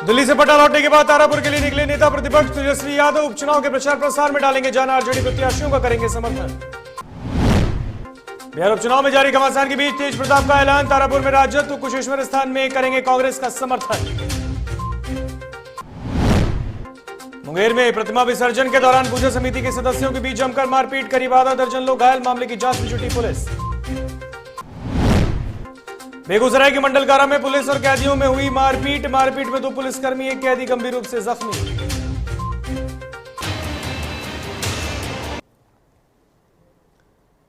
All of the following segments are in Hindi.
दिल्ली से पटना लौटने के बाद तारापुर के लिए निकले नेता प्रतिपक्ष तेजस्वी यादव उपचुनाव के प्रचार प्रसार में डालेंगे जान, आरजेडी प्रत्याशियों का करेंगे समर्थन। बिहार उपचुनाव में जारी घमासान के बीच तेज प्रताप का ऐलान, तारापुर में राजद तो कुशेश्वर स्थान में करेंगे कांग्रेस का समर्थन। मुंगेर में प्रतिमा विसर्जन के दौरान पूजा समिति के सदस्यों के बीच जमकर मारपीट, करीब आधा दर्जन लोग घायल, मामले की जांच में जुटी पुलिस। बेगूसराय के मंडलकारा में पुलिस और कैदियों में हुई मारपीट में 2 पुलिसकर्मी, एक कैदी गंभीर रूप से जख्मी।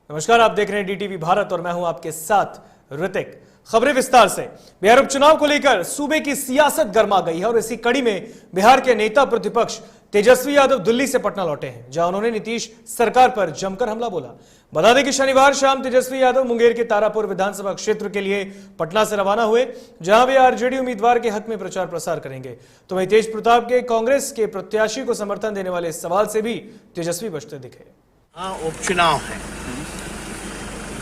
नमस्कार, आप देख रहे हैं डीटीवी भारत और मैं हूं आपके साथ ऋतिक। खबरें विस्तार से। बिहार उपचुनाव को लेकर सूबे की सियासत गर्मा गई है और इसी कड़ी में बिहार के नेता प्रतिपक्ष तेजस्वी यादव दिल्ली से पटना लौटे हैं, जहां उन्होंने नीतीश सरकार पर जमकर हमला बोला। बता दें कि शनिवार शाम तेजस्वी यादव मुंगेर के तारापुर विधानसभा क्षेत्र के लिए पटना से रवाना हुए, जहां वे आरजेडी उम्मीदवार के हक में प्रचार प्रसार करेंगे। तो वहीं तेज प्रताप के कांग्रेस के प्रत्याशी को समर्थन देने वाले सवाल से भी तेजस्वी बचते दिखे। उपचुनाव है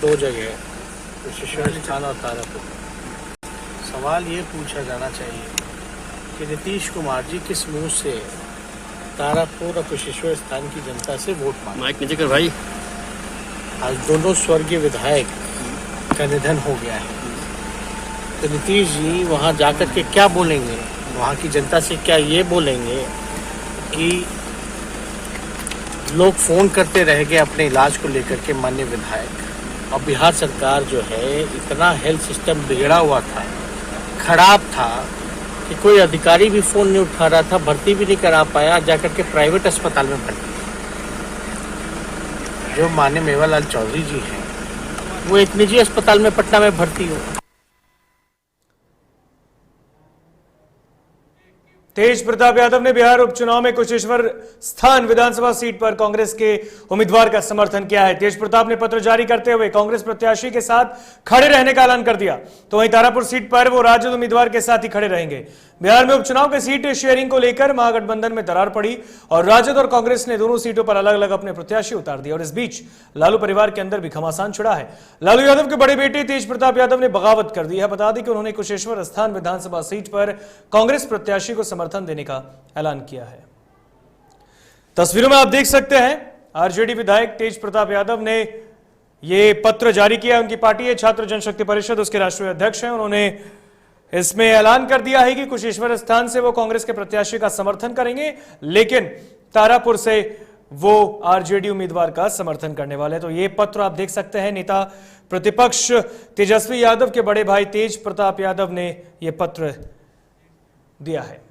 2 जगह, कुशेश्वर स्थान और तारापुर। सवाल ये पूछा जाना चाहिए कि नीतीश कुमार जी किस मुंह से तारापुर और कुशेश्वर स्थान की जनता से वोट मांगे। माइक नीचे कर भाई। आज दोनों स्वर्गीय विधायक का निधन हो गया है, तो नीतीश जी वहाँ जाकर के क्या बोलेंगे, वहाँ की जनता से क्या ये बोलेंगे कि लोग फोन करते रह गए अपने इलाज को लेकर के माननीय विधायक, और बिहार सरकार जो है इतना हेल्थ सिस्टम बिगड़ा हुआ था, खराब था कि कोई अधिकारी भी फोन नहीं उठा रहा था, भर्ती भी नहीं करा पाया, जाकर के प्राइवेट अस्पताल में भर्ती। जो माननीय मेवालाल चौधरी जी हैं वो एक निजी अस्पताल में पटना में भर्ती हो। तेज प्रताप यादव ने बिहार उपचुनाव में कुशेश्वर स्थान विधानसभा सीट पर कांग्रेस के उम्मीदवार का समर्थन किया है। तेज प्रताप ने पत्र जारी करते हुए कांग्रेस प्रत्याशी के साथ खड़े रहने का ऐलान कर दिया, तो वहीं तारापुर सीट पर वो राजद उम्मीदवार के साथ ही खड़े रहेंगे। बिहार में उपचुनाव के सीट शेयरिंग को लेकर महागठबंधन में दरार पड़ी और राजद और कांग्रेस ने दोनों सीटों पर अलग अलग अपने प्रत्याशी उतार दिए, और इस बीच लालू परिवार के अंदर भी घमासान छिड़ा है। लालू यादव के बड़े बेटे तेज प्रताप यादव ने बगावत कर दी है। बता दें कि उन्होंने कुशेश्वर स्थान विधानसभा सीट पर कांग्रेस प्रत्याशी को समर्थन देने का ऐलान किया है। तस्वीरों में आप देख सकते हैं आरजेडी विधायक तेज प्रताप यादव ने यह पत्र जारी किया। उनकी पार्टी है छात्र जनशक्ति परिषद, उसके राष्ट्रीय अध्यक्ष हैं। उन्होंने इसमें ऐलान कर दिया है कि कुशेश्वर स्थान से वो कांग्रेस के प्रत्याशी का समर्थन करेंगे, लेकिन तारापुर से वो आरजेडी उम्मीदवार का समर्थन करने वाले। तो ये पत्र आप देख सकते हैं, नेता प्रतिपक्ष तेजस्वी यादव के बड़े भाई तेज प्रताप यादव ने यह पत्र दिया है।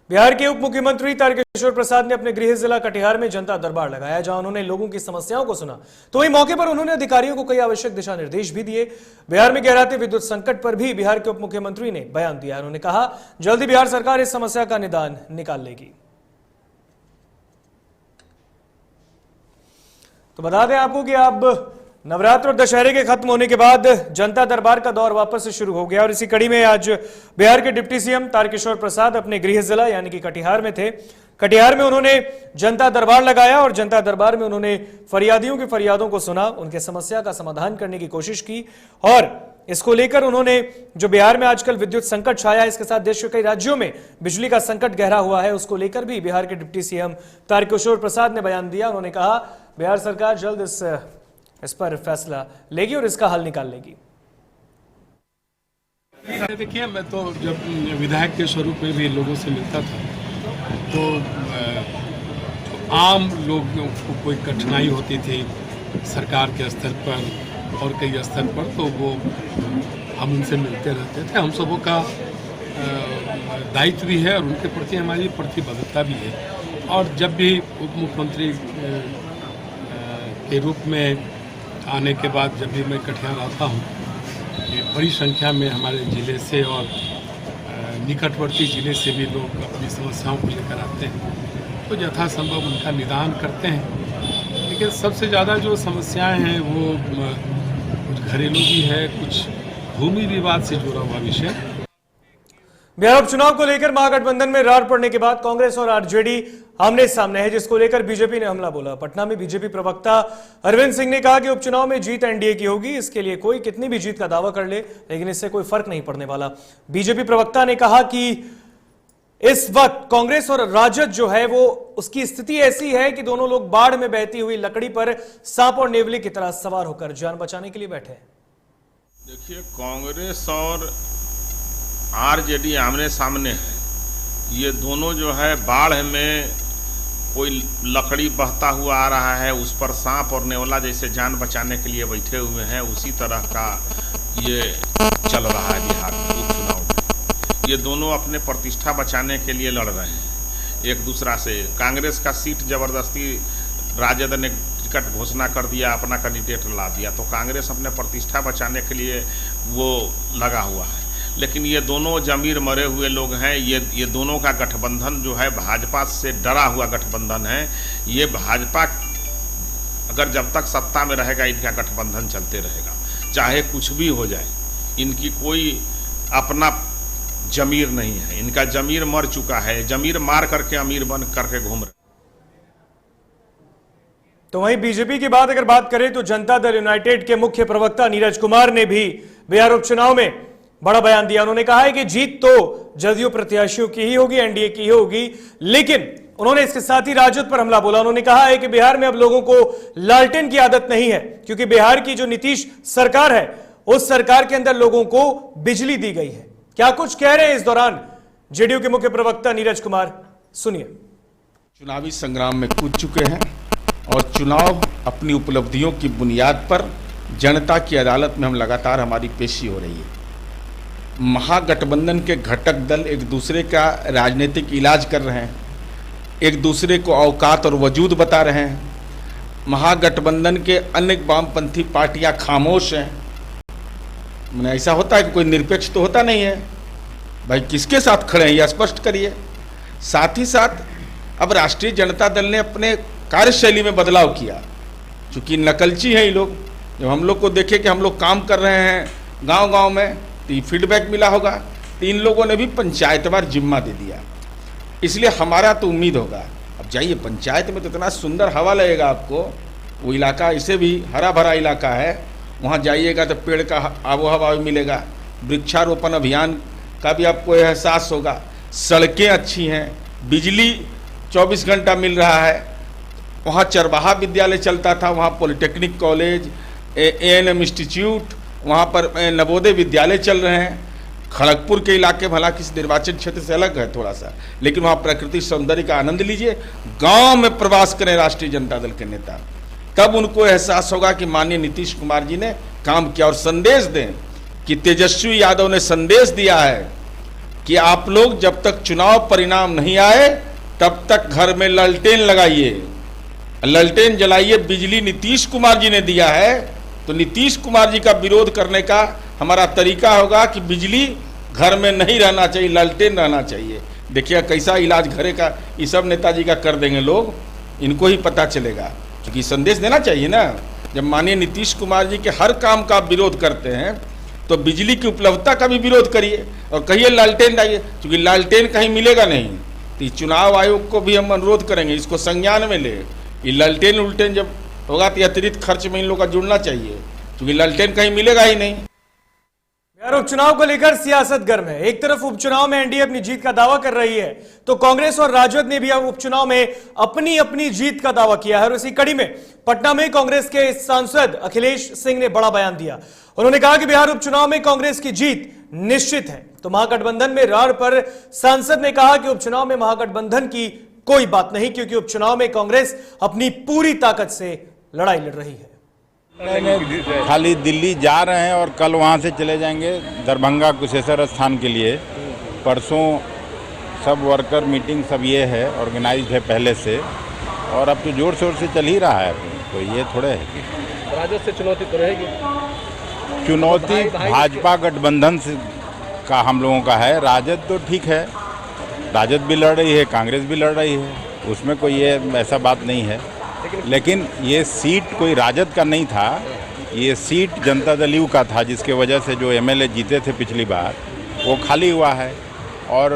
बिहार के उप मुख्यमंत्री तारकिशोर प्रसाद ने अपने गृह जिला कटिहार में जनता दरबार लगाया, जहां उन्होंने लोगों की समस्याओं को सुना। तो वही मौके पर उन्होंने अधिकारियों को कई आवश्यक दिशा निर्देश भी दिए। बिहार में गहराते विद्युत संकट पर भी बिहार के उप मुख्यमंत्री ने बयान दिया। उन्होंने कहा जल्दी बिहार सरकार इस समस्या का निदान निकाल लेगी। तो बता दें आपको कि अब नवरात्र और दशहरे के खत्म होने के बाद जनता दरबार का दौर वापस से शुरू हो गया, और इसी कड़ी में आज बिहार के डिप्टी सीएम तारकिशोर प्रसाद अपने गृह जिला यानी कि कटिहार में थे। कटिहार में उन्होंने जनता दरबार लगाया और जनता दरबार में उन्होंने फरियादियों की फरियादों को सुना, उनके समस्या का समाधान करने की कोशिश की, और इसको लेकर उन्होंने जो बिहार में आजकल विद्युत संकट छाया है, इसके साथ देश के कई राज्यों में बिजली का संकट गहरा हुआ है, उसको लेकर भी बिहार के डिप्टी सीएम तारकिशोर प्रसाद ने बयान दिया। उन्होंने कहा बिहार सरकार जल्द इस पर फैसला लेगी और इसका हल निकाल लेगी। देखिए, मैं तो जब विधायक के स्वरूप में भी लोगों से मिलता था तो आम लोगों को कोई कठिनाई होती थी सरकार के स्तर पर और कई स्तर पर, तो वो हम उनसे मिलते रहते थे। हम सबों का दायित्व भी है और उनके प्रति हमारी प्रतिबद्धता भी है। और जब भी उप मुख्यमंत्री के रूप में आने के बाद जब भी मैं कटिहार आता हूँ, बड़ी संख्या में हमारे ज़िले से और निकटवर्ती ज़िले से भी लोग अपनी समस्याओं को लेकर आते हैं, तो यथासंभव उनका निदान करते हैं। लेकिन सबसे ज़्यादा जो समस्याएं हैं वो कुछ घरेलू भी है, कुछ भूमि विवाद से जुड़ा हुआ विषय। बिहार उपचुनाव को लेकर महागठबंधन में रार पड़ने के बाद कांग्रेस और आरजेडी आमने सामने है, जिसको लेकर बीजेपी ने हमला बोला। पटना में बीजेपी प्रवक्ता अरविंद सिंह ने कहा कि उपचुनाव में जीत एनडीए की होगी, इसके लिए कोई कितनी भी जीत का दावा कर ले, लेकिन इससे कोई फर्क नहीं पड़ने वाला। बीजेपी प्रवक्ता ने कहा कि इस वक्त कांग्रेस और राजद जो है वो उसकी स्थिति ऐसी है कि दोनों लोग बाढ़ में बहती हुई लकड़ी पर सांप और नेवले की तरह सवार होकर जान बचाने के लिए बैठे हैं। देखिए, कांग्रेस और आरजेडी आमने सामने है। ये दोनों जो है बाढ़ में कोई लकड़ी बहता हुआ आ रहा है, उस पर सांप और नेवला जैसे जान बचाने के लिए बैठे हुए हैं, उसी तरह का ये चल रहा है बिहार में उपचुनाव में। ये दोनों अपने प्रतिष्ठा बचाने के लिए लड़ रहे हैं एक दूसरा से। कांग्रेस का सीट जबरदस्ती राजद ने टिकट घोषणा कर दिया, अपना कैंडिडेट ला दिया, तो कांग्रेस अपने प्रतिष्ठा बचाने के लिए वो लगा हुआ है। लेकिन ये दोनों जमीर मरे हुए लोग हैं। ये दोनों का गठबंधन जो है भाजपा से डरा हुआ गठबंधन है। ये भाजपा अगर जब तक सत्ता में रहेगा इनका गठबंधन चलते रहेगा, चाहे कुछ भी हो जाए। इनकी कोई अपना जमीर नहीं है, इनका जमीर मर चुका है। जमीर मार करके अमीर बन करके घूम रहे। तो वहीं बीजेपी की बात अगर बात करें तो जनता दल यूनाइटेड के मुख्य प्रवक्ता नीरज कुमार ने भी बिहार उपचुनाव में बड़ा बयान दिया। उन्होंने कहा है कि जीत तो जदयू प्रत्याशियों की ही होगी, एनडीए की ही होगी, लेकिन उन्होंने इसके साथ ही राजद पर हमला बोला। उन्होंने कहा है कि बिहार में अब लोगों को लालटेन की आदत नहीं है, क्योंकि बिहार की जो नीतीश सरकार है उस सरकार के अंदर लोगों को बिजली दी गई है। क्या कुछ कह रहे हैं इस दौरान जेडीयू के मुख्य प्रवक्ता नीरज कुमार, सुनिए। चुनावी संग्राम में कूद चुके हैं और चुनाव अपनी उपलब्धियों की बुनियाद पर जनता की अदालत में हम लगातार हमारी पेशी हो रही है। महागठबंधन के घटक दल एक दूसरे का राजनीतिक इलाज कर रहे हैं, एक दूसरे को औकात और वजूद बता रहे हैं। महागठबंधन के अन्य वामपंथी पार्टियां खामोश हैं। मैंने ऐसा होता है कि कोई निरपेक्ष तो होता नहीं है भाई, किसके साथ खड़े हैं यह स्पष्ट करिए। साथ ही साथ अब राष्ट्रीय जनता दल ने अपने कार्यशैली में बदलाव किया, चूँकि नकलची है ये लोग। जब हम लोग को देखे कि हम लोग काम कर रहे हैं गांव-गांव में तो फीडबैक मिला होगा, तो इन लोगों ने भी पंचायतवार जिम्मा दे दिया। इसलिए हमारा तो उम्मीद होगा, अब जाइए पंचायत में तो इतना सुंदर हवा लगेगा आपको। वो इलाका इसे भी हरा भरा इलाका है, वहाँ जाइएगा तो पेड़ का आबो हवा भी मिलेगा, वृक्षारोपण अभियान का भी आपको एहसास होगा, सड़कें अच्छी हैं, बिजली 24 घंटा मिल रहा है। वहाँ चरवाहा विद्यालय चलता था, वहाँ पॉलिटेक्निक कॉलेज, एएनएम इंस्टीट्यूट, वहाँ पर नवोदय विद्यालय चल रहे हैं। खड़गपुर के इलाके भला किस निर्वाचन क्षेत्र से अलग है थोड़ा सा, लेकिन वहाँ प्राकृतिक सौंदर्य का आनंद लीजिए। गांव में प्रवास करें राष्ट्रीय जनता दल के नेता, तब उनको एहसास होगा कि माननीय नीतीश कुमार जी ने काम किया। और संदेश दें कि तेजस्वी यादव ने संदेश दिया है कि आप लोग जब तक चुनाव परिणाम नहीं आए तब तक घर में लालटेन लगाइए, लालटेन जलाइए। बिजली नीतीश कुमार जी ने दिया है, तो नीतीश कुमार जी का विरोध करने का हमारा तरीका होगा कि बिजली घर में नहीं रहना चाहिए, लालटेन रहना चाहिए। देखिए कैसा इलाज घरे का ये सब नेताजी का कर देंगे लोग, इनको ही पता चलेगा। क्योंकि संदेश देना चाहिए ना, जब माननीय नीतीश कुमार जी के हर काम का विरोध करते हैं तो बिजली की उपलब्धता का भी विरोध करिए और कहिए लालटेन लाइए, क्योंकि लालटेन कहीं मिलेगा नहीं। तो चुनाव आयोग को भी हम अनुरोध करेंगे, इसको संज्ञान में ले। ये लालटेन उल्टेन जब होगा तो अतिरिक्त खर्च में इन लोग का जुड़ना चाहिए, क्योंकि लालटेन कहीं मिलेगा ही नहीं। बिहार उपचुनाव को लेकर सियासत गर्म है। एक तरफ उपचुनाव में एनडीए अपनी जीत का दावा कर रही है, तो कांग्रेस और राजद ने भी अब उपचुनाव में अपनी अपनी जीत का दावा किया है। और इसी कड़ी में पटना में कांग्रेस के सांसद अखिलेश सिंह ने बड़ा बयान दिया। उन्होंने कहा कि बिहार उपचुनाव में कांग्रेस की जीत निश्चित है। तो महागठबंधन में रार पर सांसद ने कहा कि उपचुनाव में महागठबंधन की कोई बात नहीं, क्योंकि उपचुनाव में कांग्रेस अपनी पूरी ताकत से लड़ाई लड़ रही है। खाली दिल्ली जा रहे हैं और कल वहाँ से चले जाएंगे दरभंगा कुशेश्वर स्थान के लिए। परसों सब वर्कर मीटिंग सब ये है ऑर्गेनाइज्ड है पहले से, और अब तो जोर शोर से चल ही रहा है। तो ये थोड़े है राजद से चुनौती तो रहेगी। चुनौती भाजपा गठबंधन से का हम लोगों का है। राजद तो ठीक है, राजद भी लड़ रही है, कांग्रेस भी लड़ रही है, उसमें कोई ये ऐसा बात नहीं है। लेकिन ये सीट कोई राजद का नहीं था, ये सीट जनता दल यू का था, जिसके वजह से जो एमएलए जीते थे पिछली बार वो खाली हुआ है। और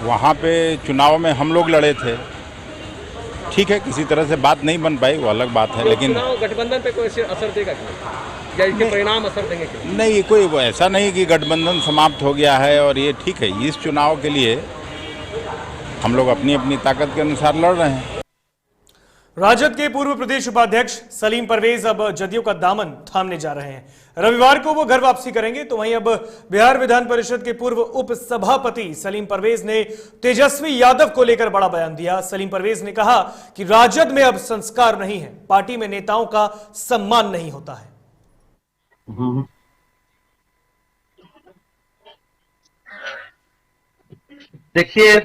वहाँ पे चुनाव में हम लोग लड़े थे, ठीक है, किसी तरह से बात नहीं बन पाई, वो अलग बात है। लेकिन गठबंधन पे कोई असर देगा या इसके परिणाम असर देंगे? नहीं, कोई वो ऐसा नहीं कि गठबंधन समाप्त हो गया है। और ये ठीक है, इस चुनाव के लिए हम लोग अपनी अपनी ताकत के अनुसार लड़ रहे हैं। राजद के पूर्व प्रदेश उपाध्यक्ष सलीम परवेज अब जदयू का दामन थामने जा रहे हैं। रविवार को वो घर वापसी करेंगे, तो वहीं अब बिहार विधान परिषद के पूर्व उप सभापति सलीम परवेज ने तेजस्वी यादव को लेकर बड़ा बयान दिया। सलीम परवेज ने कहा कि राजद में अब संस्कार नहीं है, पार्टी में नेताओं का सम्मान नहीं होता है। देखिए,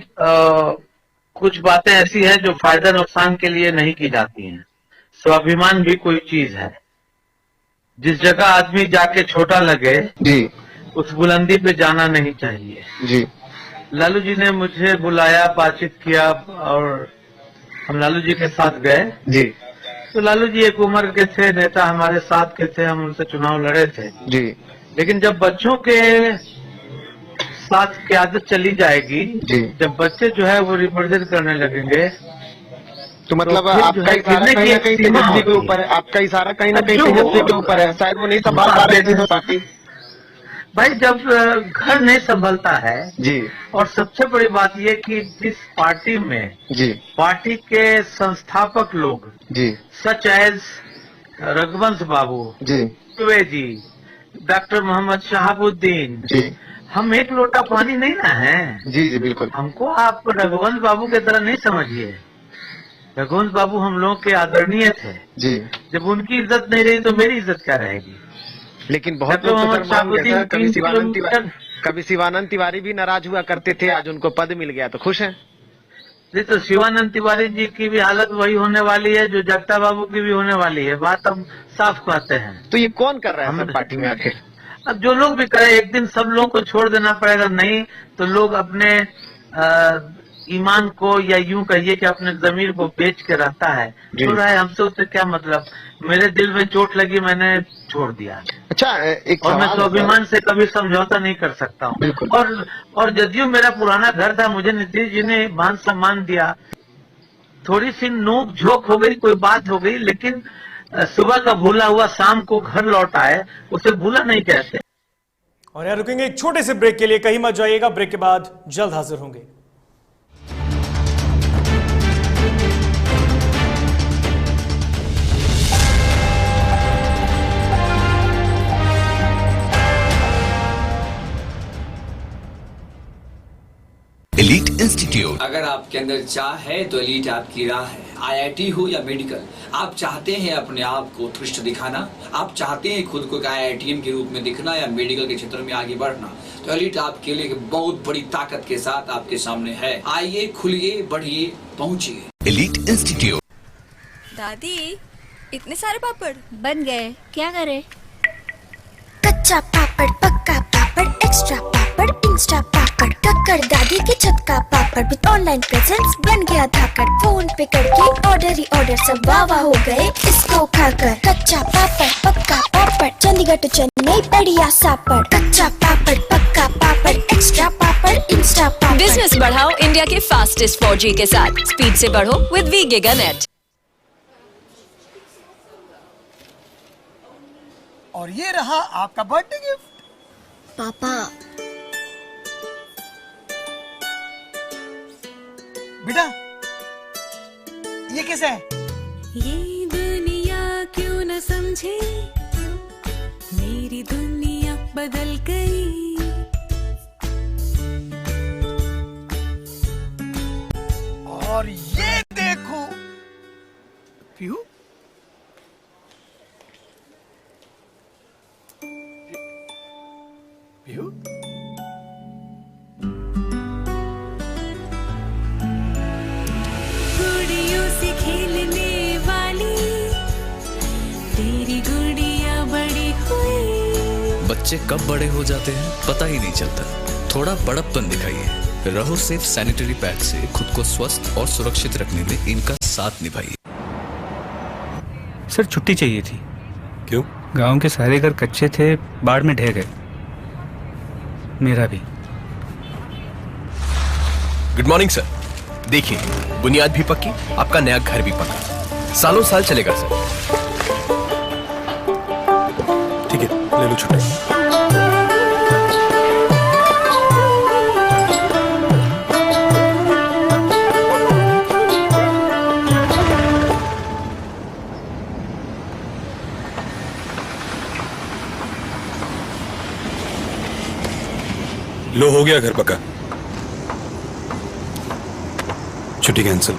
कुछ बातें ऐसी हैं जो फायदा नुकसान के लिए नहीं की जाती हैं। स्वाभिमान भी कोई चीज है। जिस जगह आदमी जाके छोटा लगे जी, उस बुलंदी पे जाना नहीं चाहिए जी। लालू जी ने मुझे बुलाया, बातचीत किया और हम लालू जी के साथ गए जी। तो लालू जी एक उम्र के थे, नेता हमारे साथ के थे, हम उनसे चुनाव लड़े थे जी। लेकिन जब बच्चों के साथ की आदत चली जाएगी जी, जब बच्चे जो है वो रिप्रेजेंट करने लगेंगे, तो मतलब आपका इशारा कहीं ना कहीं तेजस्वी के ऊपर है। आपका इशारा कहीं ना कहीं तेजस्वी के ऊपर है, शायद वो नहीं संभाल पा रहे थे पार्टी। भाई, जब घर नहीं संभलता है जी, और सबसे बड़ी बात ये कि जिस पार्टी में जी पार्टी के संस्थापक लोग जी, सच एज रघुवंश बाबू जी, डॉक्टर मोहम्मद शहाबुद्दीन जी, हम एक लोटा पानी नहीं ना है जी जी बिल्कुल। हमको आप रघुवंश बाबू की तरह नहीं समझिए। रघुवंश बाबू हम लोगों के आदरणीय थे जी। जब उनकी इज्जत नहीं रही तो मेरी इज्जत क्या रहेगी। लेकिन बहुत कभी शिवानंद तिवारी भी नाराज हुआ करते थे, आज उनको पद मिल गया तो खुश हैं। जी, तो शिवानंद तिवारी जी की भी हालत वही होने वाली है जो जगता बाबू की भी होने वाली है। बात हम साफ कहते हैं। तो ये कौन कर रहा है पार्टी में आखिर? अब जो लोग भी करे, एक दिन सब लोगों को छोड़ देना पड़ेगा। नहीं तो लोग अपने ईमान को, या यूं कहिए कि अपने जमीर को बेच के रहता है, तो रहा है, हमसे उससे क्या मतलब। मेरे दिल में चोट लगी, मैंने छोड़ दिया। अच्छा, एक और मैं स्वाभिमान से कभी समझौता नहीं कर सकता हूँ। और जदयू मेरा पुराना घर था, मुझे नीतीश जी ने मान सम्मान दिया। थोड़ी सी नोक झोंक हो गई, कोई बात हो गई, लेकिन सुबह का भूला हुआ शाम को घर लौट आए, उसे भूला नहीं कहते। और यहाँ रुकेंगे एक छोटे से ब्रेक के लिए, कहीं मत जाइएगा। ब्रेक के बाद जल्द हाजिर होंगे। Elite institute. अगर आपके अंदर चाह है तो एलीट आपकी राह है। IIT हो या मेडिकल, आप चाहते हैं अपने आप को उत्कृष्ट दिखाना, आप चाहते हैं खुद को IITM के रूप में दिखना या मेडिकल के क्षेत्र में आगे बढ़ना, तो एलीट आपके लिए बहुत बड़ी ताकत के साथ आपके सामने है। आइए, खुलिए, बढ़िए, पहुंचिए। Elite institute. दादी, इतने सारे पापड़ बन गए, क्या करे? कच्चा पापड़, पक्का पापड़, एक्स्ट्रा पापड़, इंस्टा पापड़, टक्कर दादी के छत का पापड़ विद ऑनलाइन प्रेजेंस बन गया धाकड़। फोन पे करके ऑर्डर ही ऑर्डर, सब वाह हो गए इसको खाकर। कच्चा पापड़, पक्का पापड़, चंडीगढ़ टू चेन्नई बढ़िया सापड़। कच्चा पापड़, पक्का पापड़, एक्स्ट्रा पापड़, इंस्टा पापड़। बिजनेस बढ़ाओ इंडिया के फास्टेस्ट 4G के साथ। स्पीड से बढ़ो विद वी गिगानेट। और ये रहा आपका बर्थडे गिफ्ट। पापा, बेटा ये कैसा है? ये दुनिया क्यों न समझे, मेरी दुनिया बदल गई। और ये देखो पीहू, पीहू गुड़ियों से खेलने वाली तेरी गुड़िया बड़ी हुई। बच्चे कब बड़े हो जाते हैं पता ही नहीं चलता। थोड़ा बड़प्पन दिखाइए। रहो सेफ सैनिटरी पैड से खुद को स्वस्थ और सुरक्षित रखने में इनका साथ निभाइए। सर, छुट्टी चाहिए थी। क्यों? गांव के सारे घर कच्चे थे, बाढ़ में ढह गए। मेरा भी। Good morning sir. देखिए, बुनियाद भी पक्की, आपका नया घर भी पक्का, सालों साल चलेगा सर। ठीक है, ले लो छुट्टी। हो गया घर पक्का। छुट्टी कैंसिल।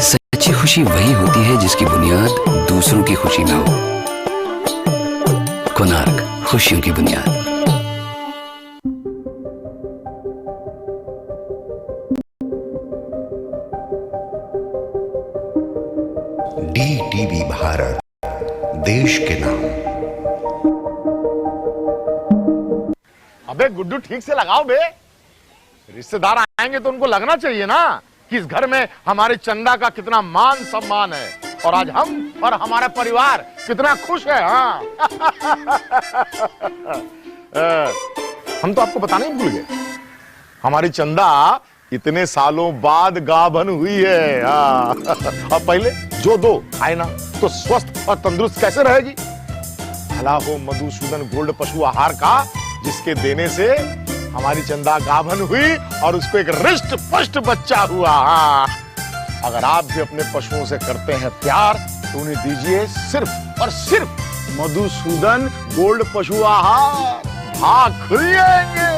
सच्ची खुशी वही होती है जिसकी बुनियाद दूसरों की खुशी में हो। कोणार्क, खुशियों की बुनियाद। DTV भारत, देश के नाम। अबे गुड्डू ठीक से लगाओ बे, रिश्तेदार आएंगे तो उनको लगना चाहिए ना कि इस घर में हमारे चंदा का कितना मान सम्मान है और आज हम और हमारा परिवार कितना खुश है। हाँ हम तो आपको बताना ही भूल गए, हमारी चंदा इतने सालों बाद गाभन हुई है। अब पहले जो दो खाए ना तो स्वस्थ और तंदुरुस्त कैसे रहेगी। भला हो मधुसूदन गोल्ड पशु आहार का, जिसके देने से हमारी चंदा गाभन हुई और उसको एक रिष्ट पुष्ट बच्चा हुआ। अगर आप भी अपने पशुओं से करते हैं प्यार तो उन्हें दीजिए सिर्फ और सिर्फ मधुसूदन गोल्ड पशु आहार। भाग खुल जाएंगे।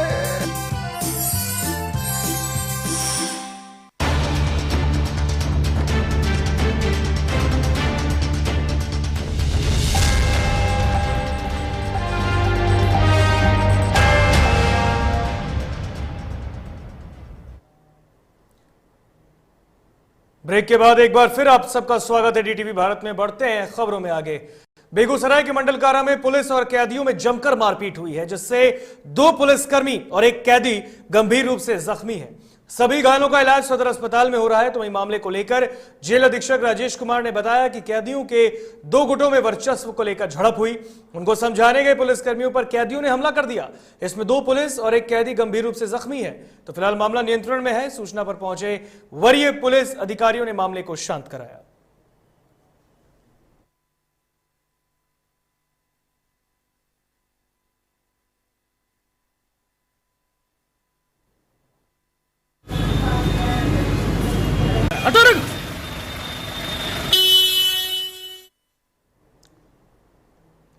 ब्रेक के बाद एक बार फिर आप सबका स्वागत है डीटीवी भारत में। बढ़ते हैं खबरों में आगे। बेगूसराय के मंडल कारा में पुलिस और कैदियों में जमकर मारपीट हुई है, जिससे 2 पुलिसकर्मी और 1 कैदी गंभीर रूप से जख्मी है। सभी घायलों का इलाज सदर अस्पताल में हो रहा है। तो वहीं मामले को लेकर जेल अधीक्षक राजेश कुमार ने बताया कि कैदियों के 2 गुटों में वर्चस्व को लेकर झड़प हुई। उनको समझाने गए पुलिसकर्मियों पर कैदियों ने हमला कर दिया। इसमें 2 पुलिस और 1 कैदी गंभीर रूप से जख्मी है। तो फिलहाल मामला नियंत्रण में है। सूचना पर पहुंचे वरीय पुलिस अधिकारियों ने मामले को शांत कराया।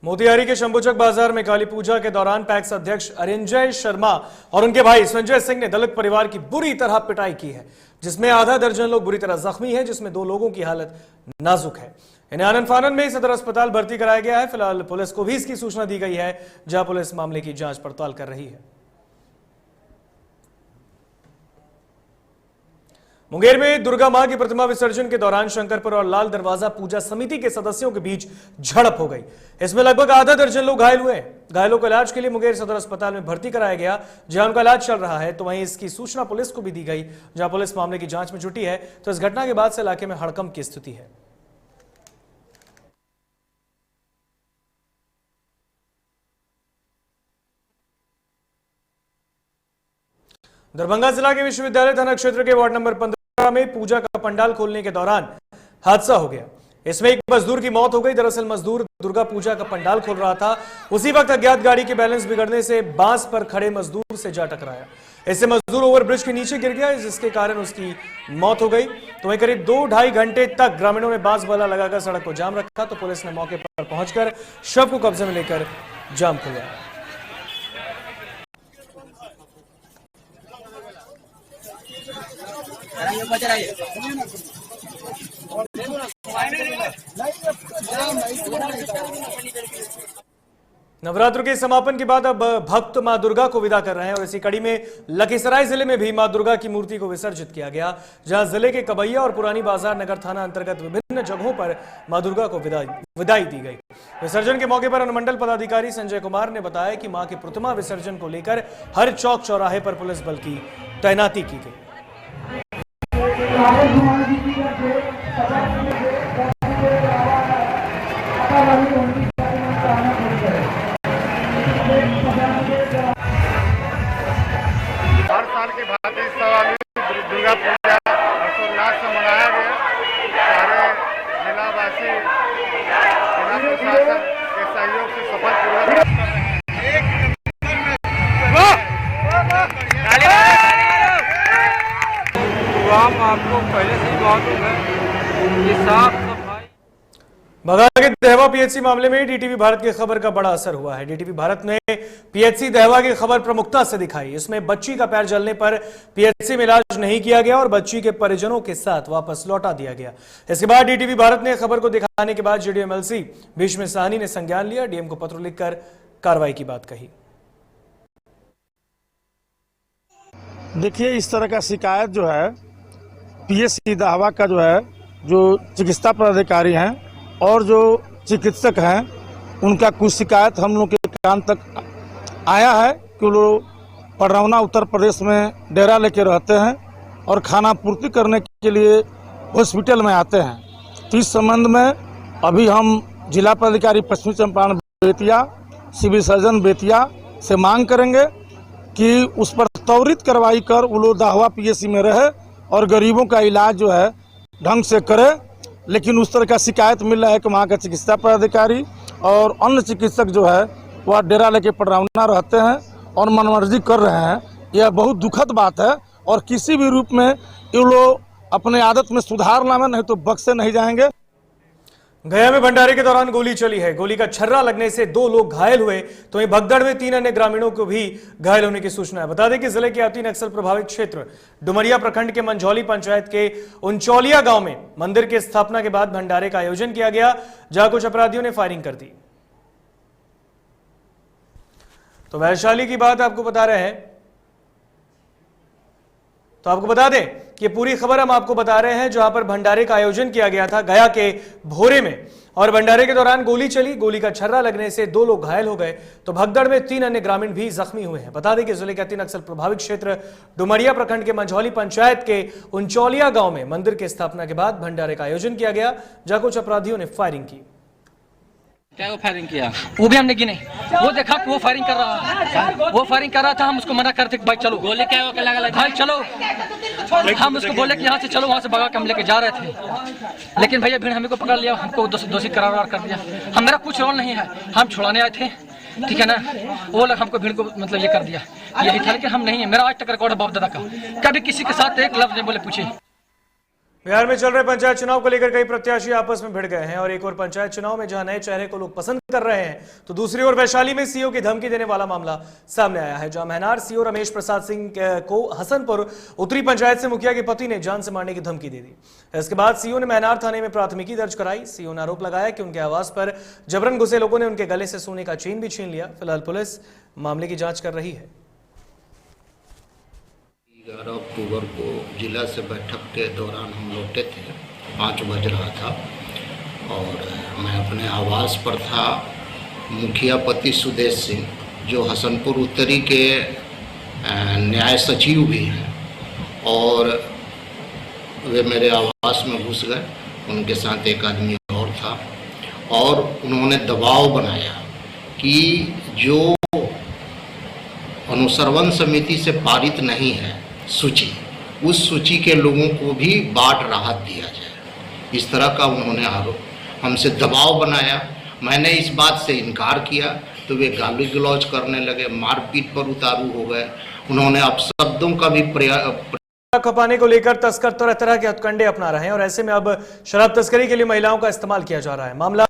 मोतिहारी के शंभुचक बाजार में काली पूजा के दौरान पैक्स अध्यक्ष अरिंजय शर्मा और उनके भाई संजय सिंह ने दलित परिवार की बुरी तरह पिटाई की है, जिसमें आधा दर्जन लोग बुरी तरह जख्मी हैं, जिसमें 2 लोगों की हालत नाजुक है। इन्हें आनन फानन में सदर अस्पताल भर्ती कराया गया है। फिलहाल पुलिस को भी इसकी सूचना दी गई है, जहां पुलिस मामले की जांच पड़ताल कर रही है। मुंगेर में दुर्गा मां की प्रतिमा विसर्जन के दौरान शंकरपुर और लाल दरवाजा पूजा समिति के सदस्यों के बीच झड़प हो गई। इसमें लगभग आधा दर्जन लोग घायल हुए। घायलों को इलाज के लिए मुंगेर सदर अस्पताल में भर्ती कराया गया, जहां उनका इलाज चल रहा है। तो वहीं इसकी सूचना पुलिस को भी दी गई, जहां पुलिस मामले की जांच में जुटी है। तो इस घटना के बाद से इलाके में हड़कंप की स्थिति है। दरभंगा जिला के विश्वविद्यालय थाना क्षेत्र के वार्ड नंबर 15 में पूजा का पंडाल खोलने के दौरान हादसा हो गया। इसमें एक मजदूर की मौत हो गई। दरअसल मजदूर दुर्गा पूजा का पंडाल खोल रहा था। उसी वक्त अज्ञात गाड़ी के बैलेंस बिगड़ने से बांस पर खड़े मजदूर से जा टकराया। इससे मजदूर ओवरब्रिज के नीचे गिर गया, जिसके कारण उसकी मौत हो गई। तो वहीं करीब 2-2.5 घंटे तक ग्रामीणों ने बांस बल्ला लगाकर सड़क को जाम रखा। तो पुलिस ने मौके पर पहुंचकर शव को कब्जे में लेकर जाम खुलवाया। नवरात्र के समापन के बाद अब भक्त मां दुर्गा को विदा कर रहे हैं और इसी कड़ी में लखीसराय जिले में भी मां दुर्गा की मूर्ति को विसर्जित किया गया, जहां जिले के कबैया और पुरानी बाजार नगर थाना अंतर्गत विभिन्न जगहों पर मां दुर्गा को विदाई दी गई। विसर्जन के मौके पर अनुमंडल पदाधिकारी संजय कुमार ने बताया कि मां की प्रतिमा विसर्जन को लेकर हर चौक चौराहे पर पुलिस बल की तैनाती की गई। हर साल की भांति इस साल दुर्गा पूजा हर्षोल्लास से मनाया गया। सारे जिलावासी जिला प्रशासन के सहयोग से सफलपूर्वक आपको पहले से ही मालूम है कि साफ सफाई। दहवा पीएचसी मामले में डीटीवी भारत की खबर का बड़ा असर हुआ है। डीटीवी भारत ने पीएचसी दहवा की खबर प्रमुखता से दिखाई। इसमें बच्ची का पैर जलने पर पीएचसी में इलाज नहीं किया गया और बच्ची के परिजनों के साथ वापस लौटा दिया गया। इसके बाद डीटीवी भारत ने खबर को दिखाने के बाद जेडीएमएलसी भीष्म साहनी ने संज्ञान लिया। डीएम को पत्र लिखकर कार्रवाई की बात कही। देखिए, इस तरह का शिकायत जो है पीएचसी दहवा का जो है, जो चिकित्सा पदाधिकारी हैं और जो चिकित्सक हैं, उनका कुछ शिकायत हम लोग के कान तक आया है कि वो लोग पडरौना उत्तर प्रदेश में डेरा लेके रहते हैं और खाना पूर्ति करने के लिए हॉस्पिटल में आते हैं। तो इस संबंध में अभी हम जिला पदाधिकारी पश्चिमी चंपारण बेतिया, सिविल सर्जन बेतिया से मांग करेंगे कि उस पर त्वरित कार्रवाई कर वो लोग दहवा पीएचसी में रहे और गरीबों का इलाज जो है ढंग से करे। लेकिन उस तरह का शिकायत मिल रहा है कि वहाँ का चिकित्सा पदाधिकारी और अन्य चिकित्सक जो है वह डेरा लेके पडरौना रहते हैं और मनमर्जी कर रहे हैं। यह बहुत दुखद बात है और किसी भी रूप में ये लोग अपने आदत में सुधार लावे, नहीं तो बख्शे नहीं जाएंगे। गया में भंडारे के दौरान गोली चली है। गोली का छर्रा लगने से 2 लोग घायल हुए तो वहीं भगदड़ में 3 अन्य ग्रामीणों को भी घायल होने की सूचना है। बता दें कि जिले के अति नक्सल प्रभावित क्षेत्र डुमरिया प्रखंड के मंझौली पंचायत के उनचौलिया गांव में मंदिर की स्थापना के बाद भंडारे का आयोजन किया गया, जहां कुछ अपराधियों ने फायरिंग कर दी। तो वैशाली की बात आपको बता रहे हैं, तो आपको बता दें कि पूरी खबर हम आपको बता रहे हैं, जहां पर भंडारे का आयोजन किया गया था गया के भोरे में और भंडारे के दौरान गोली चली। गोली का छर्रा लगने से 2 लोग घायल हो गए तो भगदड़ में 3 अन्य ग्रामीण भी जख्मी हुए हैं। बता दें कि जिले के अति नक्सल प्रभावित क्षेत्र डुमरिया प्रखंड के मंझौली पंचायत के उनचौलिया गांव में मंदिर की स्थापना के बाद भंडारे का आयोजन किया गया, जहां कुछ अपराधियों ने फायरिंग की। क्या वो फायरिंग किया? वो भी हमने गिने। वो देखा कि वो फायरिंग कर रहा था, हम उसको मना करते भाई चलो, गोली क्या हो लगा भाई चलो, हम उसको बोले कि यहाँ से चलो, वहाँ से भगा के हम लेके जा रहे थे, लेकिन भैया भीड़ हमें को पकड़ लिया, हमको दोषी करार कर दिया। हमारा कुछ रोल नहीं है, हम छुड़ाने आए थे, ठीक है ना। वो लोग हमको भीड़ को मतलब ये कर दिया, यही था, लेकिन हम नहीं है। मेरा आज तक रिकॉर्ड है बाप दादा का, कभी किसी के साथ एक लफ्ज नहीं बोले पूछे। बिहार में चल रहे पंचायत चुनाव को लेकर कई प्रत्याशी आपस में भिड़ गए हैं और एक और पंचायत चुनाव में जहां नए चेहरे को लोग पसंद कर रहे हैं, तो दूसरी ओर वैशाली में सीओ की धमकी देने वाला मामला सामने आया है, जहां महनार सीओ रमेश प्रसाद सिंह को हसनपुर उत्तरी पंचायत से मुखिया के पति ने जान से मारने की धमकी दे दी। इसके बाद सीओ ने महनार थाने में प्राथमिकी दर्ज कराई। सीओ ने आरोप लगाया कि उनके आवास पर जबरन घुसे लोगों ने उनके गले से सोने का चेन भी छीन लिया। फिलहाल पुलिस मामले की जांच कर रही है। 11 अक्टूबर को जिला से बैठक के दौरान हम लौटे थे, 5 बज रहा था और मैं अपने आवास पर था। मुखिया पति सुदेश सिंह जो हसनपुर उत्तरी के न्याय सचिव भी हैं और वे मेरे आवास में घुस गए। उनके साथ एक आदमी और था और उन्होंने दबाव बनाया कि जो अनुसरवन समिति से पारित नहीं है सूची, उस सूची के लोगों को भी बाट राहत दिया जाए। इस तरह का उन्होंने आरोप हमसे दबाव बनाया। मैंने इस बात से इनकार किया तो वे गाली गलौज करने लगे, मारपीट पर उतारू हो गए। उन्होंने अपशब्दों का भी खपाने को लेकर तस्कर तरह तरह के हथकंडे अपना रहे हैं और ऐसे में अब शराब तस्करी के लिए महिलाओं का इस्तेमाल किया जा रहा है। मामला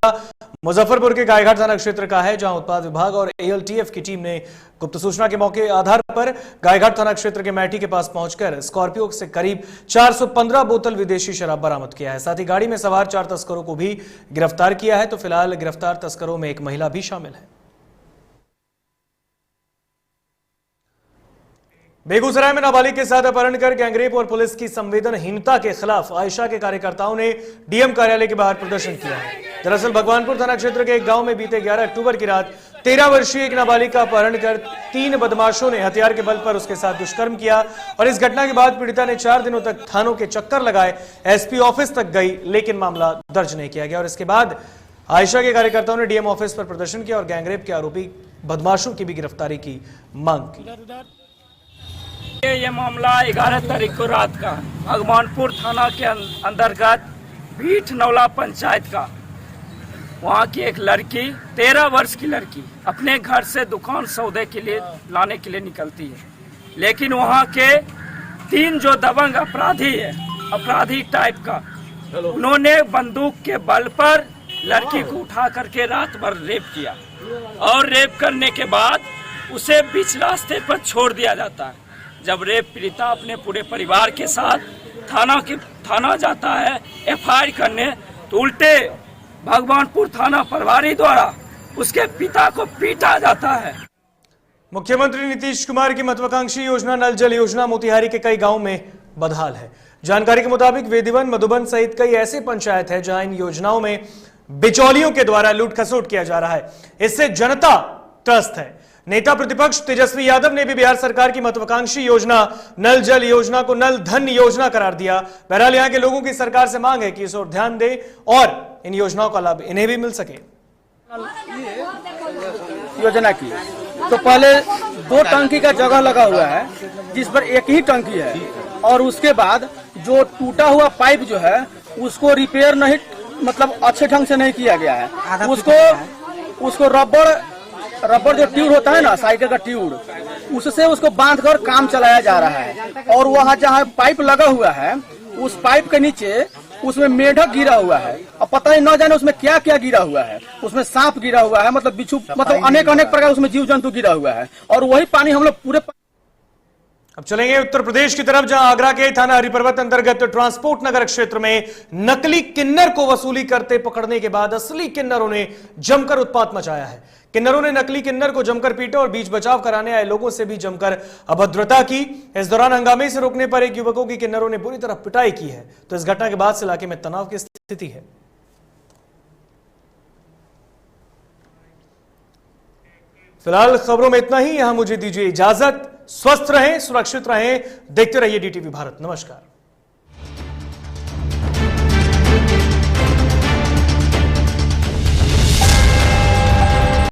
मुजफ्फरपुर के गायघाट थाना क्षेत्र का है, जहां उत्पाद विभाग और एएलटीएफ की टीम ने गुप्त सूचना के मौके आधार पर गायघाट थाना क्षेत्र के मैठी के पास पहुंचकर स्कॉर्पियो से करीब 415 बोतल विदेशी शराब बरामद किया है। साथ ही गाड़ी में सवार 4 तस्करों को भी गिरफ्तार किया है। तो फिलहाल गिरफ्तार तस्करों में एक महिला भी शामिल है। बेगूसराय में नाबालिग के साथ अपहरण कर गैंगरेप और पुलिस की संवेदनहीनता के खिलाफ आयशा के कार्यकर्ताओं ने डीएम कार्यालय के बाहर प्रदर्शन किया है। दरअसल भगवानपुर थाना क्षेत्र के एक गांव में बीते 11 अक्टूबर की रात 13 वर्षीय एक नाबालिग का अपहरण कर 3 बदमाशों ने हथियार के बल पर उसके साथ दुष्कर्म किया और इस घटना के बाद पीड़िता ने 4 दिनों तक थानों के चक्कर लगाए, एसपी ऑफिस तक गई, लेकिन मामला दर्ज नहीं किया गया। और इसके बाद आयशा के कार्यकर्ताओं ने डीएम ऑफिस पर प्रदर्शन किया और गैंगरेप के आरोपी बदमाशों की भी गिरफ्तारी की मांग की। ये मामला 11 तारीख को रात का भगवानपुर थाना के अंतर्गत भीठ नौला पंचायत का, वहाँ की एक लड़की 13 वर्ष की लड़की अपने घर से दुकान सौदे के लिए लाने के लिए निकलती है, लेकिन वहाँ के 3 जो दबंग अपराधी है, अपराधी टाइप का, उन्होंने बंदूक के बल पर लड़की को उठा करके रात भर रेप किया और रेप करने के बाद उसे बीच रास्ते पर छोड़ दिया जाता है। जब रेप पीड़िता अपने पूरे परिवार के साथ थाना जाता है एफआईआर करने, तो उल्टे भगवानपुर थाना प्रभारी द्वारा उसके पिता को पीटा जाता है। मुख्यमंत्री नीतीश कुमार की महत्वाकांक्षी योजना नल जल योजना मोतिहारी के कई गांवों में बदहाल है। जानकारी के मुताबिक वेदीवन, मधुबन सहित कई ऐसी पंचायत है जहां इन योजनाओं में बिचौलियों के द्वारा लूट खसोट किया जा रहा है। इससे जनता त्रस्त है। नेता प्रतिपक्ष तेजस्वी यादव ने भी बिहार सरकार की महत्वाकांक्षी योजना नल जल योजना को नल धन योजना करार दिया। बहरहाल यहां के लोगों की सरकार से मांग है कि इस ओर ध्यान दे और इन योजनाओं का लाभ इन्हें भी मिल सके। योजना की तो पहले 2 टंकी का जगह लगा हुआ है जिस पर एक ही टंकी है, और उसके बाद जो टूटा हुआ पाइप जो है उसको रिपेयर नहीं, मतलब अच्छे ढंग से नहीं किया गया है। उसको रबड़ जो ट्यूब होता है ना, साइकिल का ट्यूब, उससे उसको बांध कर काम चलाया जा रहा है। और वहाँ जहाँ पाइप लगा हुआ है उस पाइप के नीचे उसमें मेढक गिरा हुआ है। अब पता ही न जाने उसमें क्या क्या गिरा हुआ है। उसमें सांप गिरा हुआ है, मतलब बिच्छू, मतलब अनेक प्रकार उसमें जीव जंतु गिरा हुआ है। और वही पानी हम लोग पूरे। अब चलेंगे उत्तर प्रदेश की तरफ, जहां आगरा के थाना हरिपर्वत अंतर्गत ट्रांसपोर्ट नगर क्षेत्र में नकली किन्नर को वसूली करते पकड़ने के बाद असली किन्नरों ने जमकर उत्पात मचाया है। किन्नरों ने नकली किन्नर को जमकर पीटा और बीच बचाव कराने आए लोगों से भी जमकर अभद्रता की। इस दौरान हंगामे से रोकने पर एक युवकों की किन्नरों ने बुरी तरह पिटाई की है। तो इस घटना के बाद से इलाके में तनाव की स्थिति है। फिलहाल खबरों में इतना ही। यहां मुझे दीजिए इजाजत। स्वस्थ रहें, सुरक्षित रहें, देखते रहिए डीटीवी भारत। नमस्कार।